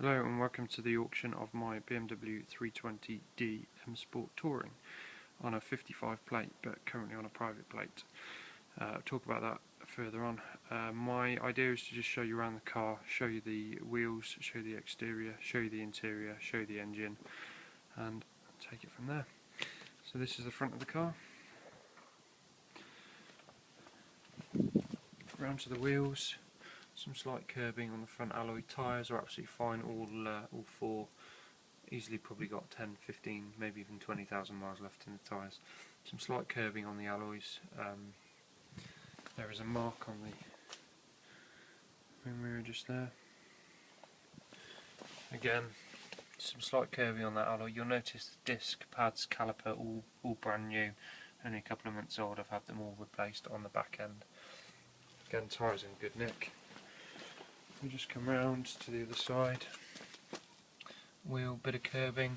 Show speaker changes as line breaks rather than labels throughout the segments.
Hello and welcome to the auction of my BMW 320d M Sport Touring on a 55 plate but currently on a private plate. I'll talk about that further on. My idea is to just show you around the car, show you the wheels, show you the exterior, show you the interior, show you the engine and take it from there. So this is the front of the car. Round to the wheels. Some slight curbing on the front alloy. Tyres are absolutely fine, all four. Easily probably got 10, 15, maybe even 20,000 miles left in the tyres. Some slight curbing on the alloys. There is a mark on the wing mirror just there. Again, some slight curbing on that alloy. You'll notice the disc, pads, caliper, all brand new. Only a couple of months old. I've had them all replaced on the back end. Again, tyres in good nick. We just come round to the other side, wheel, bit of curbing,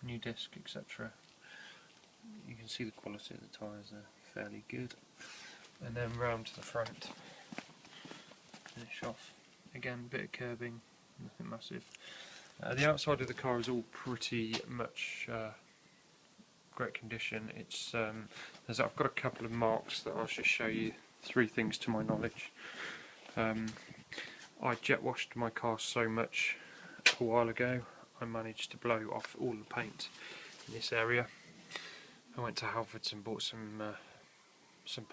new disc, etc. You can see the quality of the tyres are fairly good. And then round to the front, finish off. Again, bit of curbing, nothing massive. The outside of the car is all pretty much great condition. It's I've got a couple of marks that I'll just show you. Three things to my knowledge. I jet washed my car so much a while ago, I managed to blow off all the paint in this area. I went to Halfords and bought some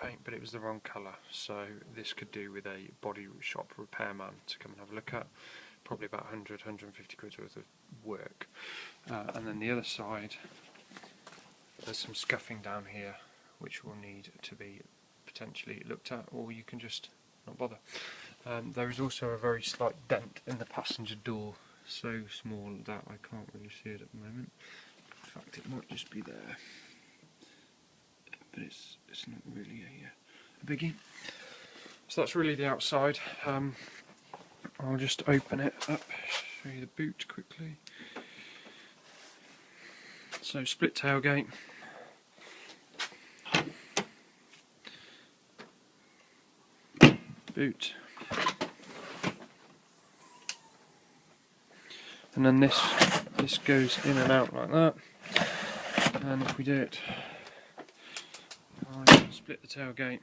paint, but it was the wrong colour, so this could do with a body shop repairman to come and have a look at. Probably about 100–150 quid worth of work. And then the other side, there's some scuffing down here which will need to be potentially looked at, or you can just not bother. There is also a very slight dent in the passenger door, so small that I can't really see it at the moment. In fact, it might just be there, but it's not really a biggie. So that's really the outside. I'll just open it up, show you the boot quickly. So split tailgate. Boot, and then this goes in and out like that, and if we do it, I split the tailgate,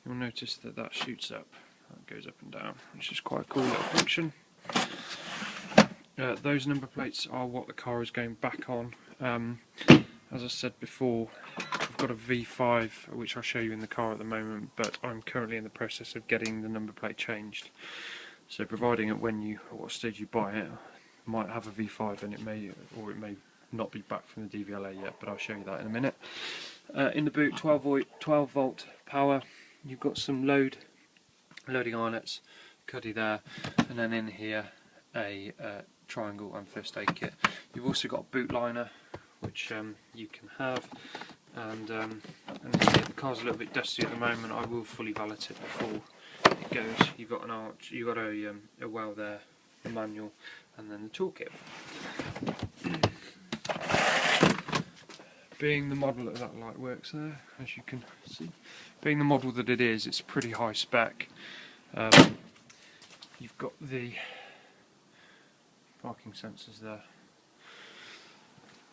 you'll notice that shoots up, that goes up and down, which is quite a cool little function. Those number plates are what the car is going back on. As I said before, I've got a V5 which I'll show you in the car at the moment, but I'm currently in the process of getting the number plate changed. So providing at what stage you buy it, might have a V5 and it may not be back from the DVLA yet, but I'll show you that in a minute. In the boot, 12 volt power. You've got some loading eyelets, cuddy there, and then in here a triangle and first aid kit. You've also got a boot liner which you can have, and the car's a little bit dusty at the moment. I will fully valet it before it goes. You've got an arch, you've got a well there, a manual, and then the toolkit. Being the model that light works there, as you can see. Being the model that it is, it's pretty high spec. You've got the parking sensors there.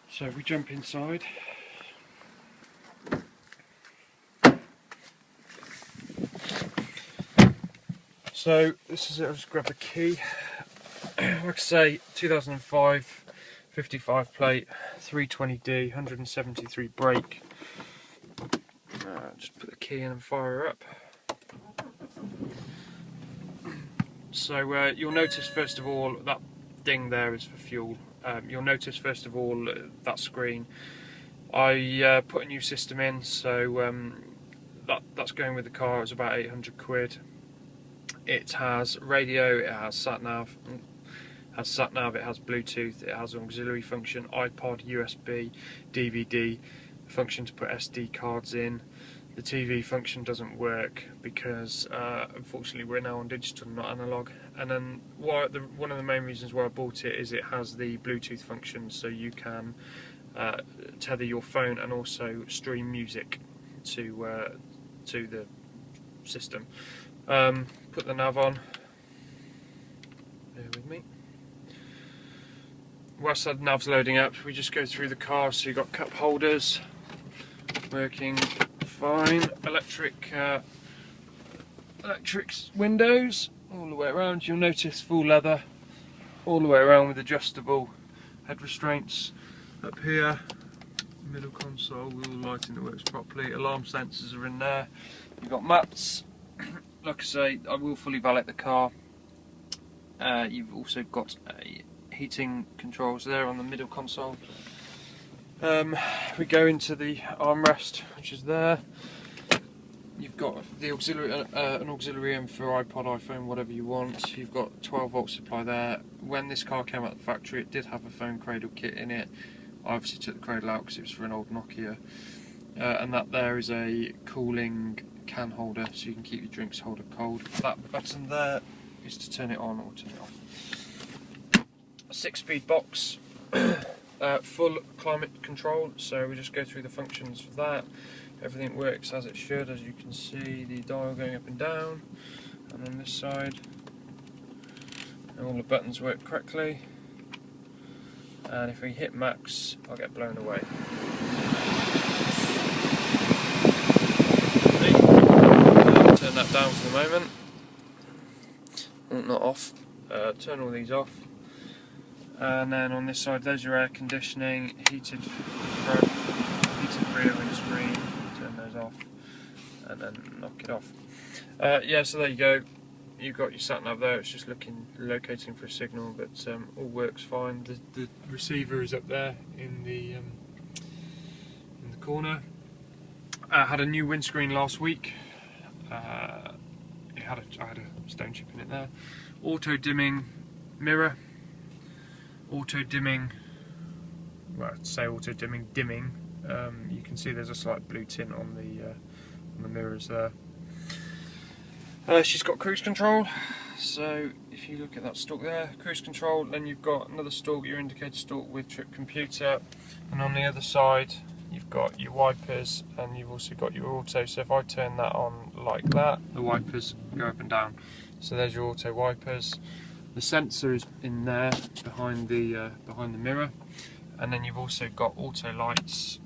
So we jump inside. So this is it, I'll just grab the key. Like I say, 2005, 55 plate, 320D, 173 brake. Just put the key in and fire her up. So you'll notice first of all that ding there is for fuel. You'll notice first of all that screen. I put a new system in, so that's going with the car. It's about 800 quid. It has radio, it has sat nav, it has Bluetooth, it has auxiliary function, iPod, USB, DVD, function to put SD cards in. The TV function doesn't work because unfortunately we're now on digital, not analog. And then one of the main reasons why I bought it is it has the Bluetooth function, so you can tether your phone and also stream music to the system. Put the nav on, Bear with me. Whilst that nav's loading up, we just go through the car. So you've got cup holders working fine, electric windows all the way around. You'll notice full leather all the way around with adjustable head restraints up here. Middle console with all the lighting that works properly. Alarm sensors are in there. You've got maps. Like I say, I will fully valet the car. You've also got a heating controls there on the middle console. We go into the armrest, which is there. You've got the auxiliary, an auxiliary in for iPod, iPhone, whatever you want. You've got 12-volt supply there. When this car came out of the factory, it did have a phone cradle kit in it. I obviously took the cradle out because it was for an old Nokia. And that there is a cooling can holder, so you can keep your drinks holder cold. That button there is to turn it on or turn it off. A 6-speed box, full climate control, so we just go through the functions for that. Everything works as it should, as you can see, the dial going up and down, and on this side all the buttons work correctly, and if we hit max I'll get blown away. I'll turn that down for the moment. Oh, not off. Turn all these off, and then on this side there's your air conditioning, heated front, heated rear windscreen. Turn those off and then knock it off. Yeah, so there you go. You've got your sat nav there. It's just locating for a signal, but all works fine. The receiver is up there in the corner. I had a new windscreen last week. I had a stone chip in it there. Auto dimming mirror. Auto dimming. Well, I'd say auto dimming. You can see there's a slight blue tint on the mirrors there. She's got cruise control, so if you look at that stalk there, cruise control, then you've got another stalk, your indicator stalk with trip computer, and on the other side you've got your wipers, and you've also got your auto. So if I turn that on like that, the wipers go up and down. So there's your auto wipers. The sensor is in there behind the mirror, and then you've also got auto lights.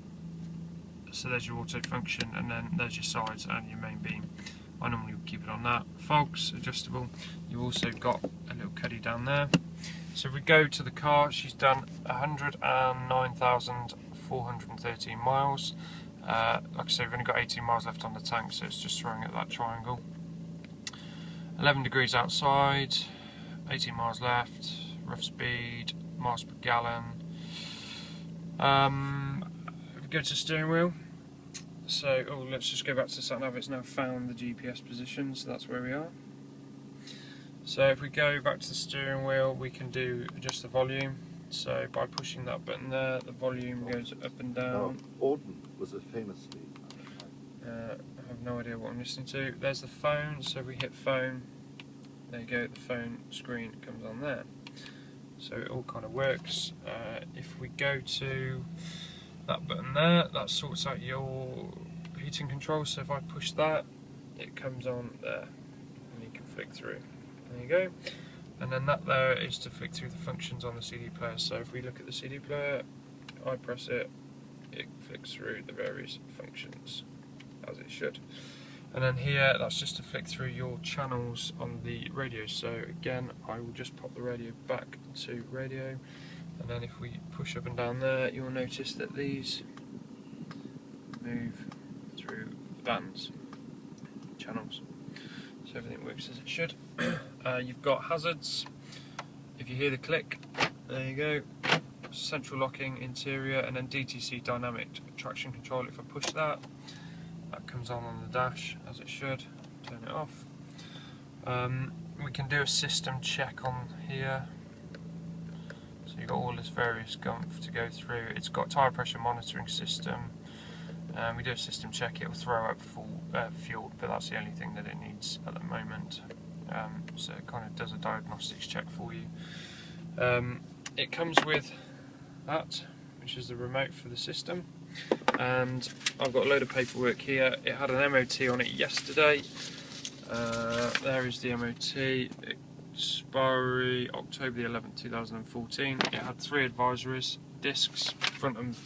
So there's your auto function, and then there's your sides and your main beam. I normally would keep it on that. Fogs, adjustable. You've also got a little caddy down there. So if we go to the car, she's done 109,413 miles. Like I say, we've only got 18 miles left on the tank, so it's just throwing at that triangle. 11 degrees outside, 18 miles left, rough speed, miles per gallon. If we go to steering wheel, so let's just go back to the sat nav. It's now found the GPS position, so that's where we are. So if we go back to the steering wheel, we can adjust the volume. So by pushing that button there, the volume goes up and down.
Auden was a famously.
I have no idea what I'm listening to. There's the phone, so we hit phone. There you go, the phone screen comes on there. So it all kind of works. If we go to that button there, that sorts out your heating control. So if I push that, it comes on there, and you can flick through. There you go. And then that there is to flick through the functions on the CD player. So if we look at the CD player, I press it, it flicks through the various functions as it should. And then here, that's just to flick through your channels on the radio. So again, I will just pop the radio back to radio, and then if we push up and down there, you'll notice that these move through the bands, channels. So everything works as it should. You've got hazards. If you hear the click, there you go. Central locking, interior, and then DTC dynamic traction control. If I push that, that comes on the dash as it should. Turn it off. We can do a system check on here. So you've got all this various gumph to go through. It's got tyre pressure monitoring system. We do a system check, it will throw up full fuel, but that's the only thing that it needs at the moment. So it kind of does a diagnostics check for you. It comes with that, which is the remote for the system. And I've got a load of paperwork here. It had an MOT on it yesterday. There is the MOT. It expiry October the 11th 2014. It had 3 advisories, discs front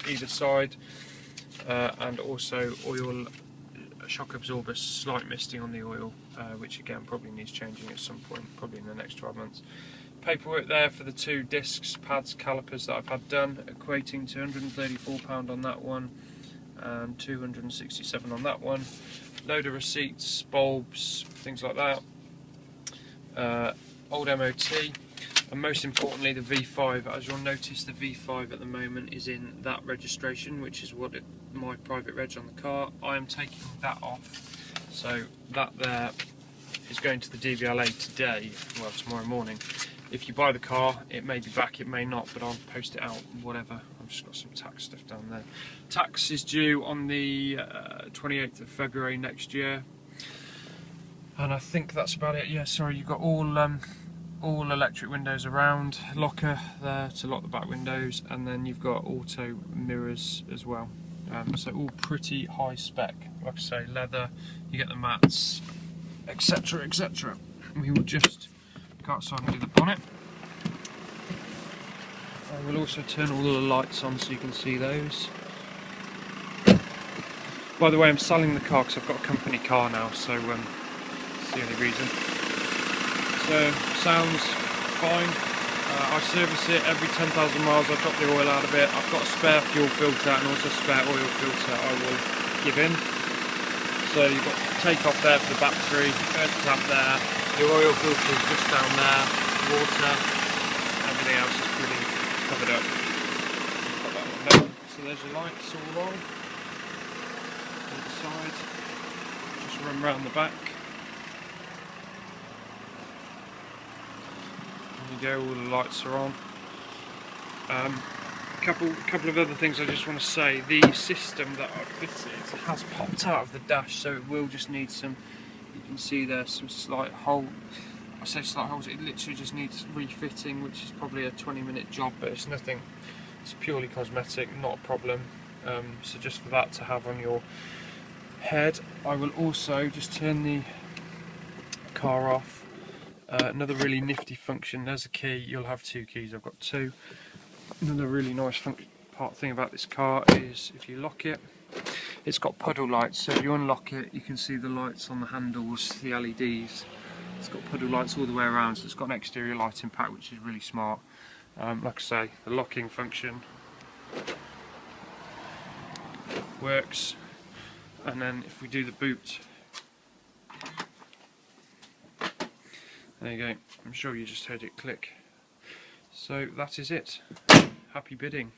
either side, and also oil shock absorber, slight misting on the oil, which again probably needs changing at some point, probably in the next 12 months. Paperwork there for the 2 discs, pads, calipers that I've had done, equating to £134 on that one and £267 on that one. Load of receipts, bulbs, things like that. Old MOT, and most importantly the V5. As you'll notice, the V5 at the moment is in that registration, which is what my private reg on the car. I am taking that off, so that there is going to the DVLA today, well tomorrow morning. If you buy the car, it may be back, it may not, but I'll post it out, whatever. I've just got some tax stuff down there. Tax is due on the 28th of February next year. And I think that's about it. Yeah, sorry, you've got all electric windows around, locker there to lock the back windows, and then you've got auto mirrors as well. So all pretty high spec. Like I say, leather, you get the mats, etc, etc. We will just go outside and do the bonnet. I will also turn all the lights on so you can see those. By the way, I'm selling the car because I've got a company car now, so that's the only reason. So, sounds fine. I service it every 10,000 miles, I drop the oil out of it. I've got a spare fuel filter and also a spare oil filter I will give in. So you've got take off there for the battery, earth tap there, your oil filter is just down there, water, everything else is pretty covered up. Put that one down. So there's your lights all on. Either side. Just run round the back. There you go, all the lights are on. Couple of other things I just want to say. The system that I've fitted has popped out of the dash, so it will just need some, you can see there's some slight hole. I say slight holes, it literally just needs refitting, which is probably a 20-minute job, but it's nothing, it's purely cosmetic, not a problem. So just for that to have on your head. I will also just turn the car off. Another really nifty function, there's a key, you'll have 2 keys, I've got 2. Another really nice thing about this car is if you lock it, it's got puddle lights, so if you unlock it you can see the lights on the handles, the LEDs. It's got puddle lights all the way around, so it's got an exterior lighting pack, which is really smart. Like I say, the locking function works, and then if we do the boot, there you go, I'm sure you just heard it click. So that is it. Happy bidding.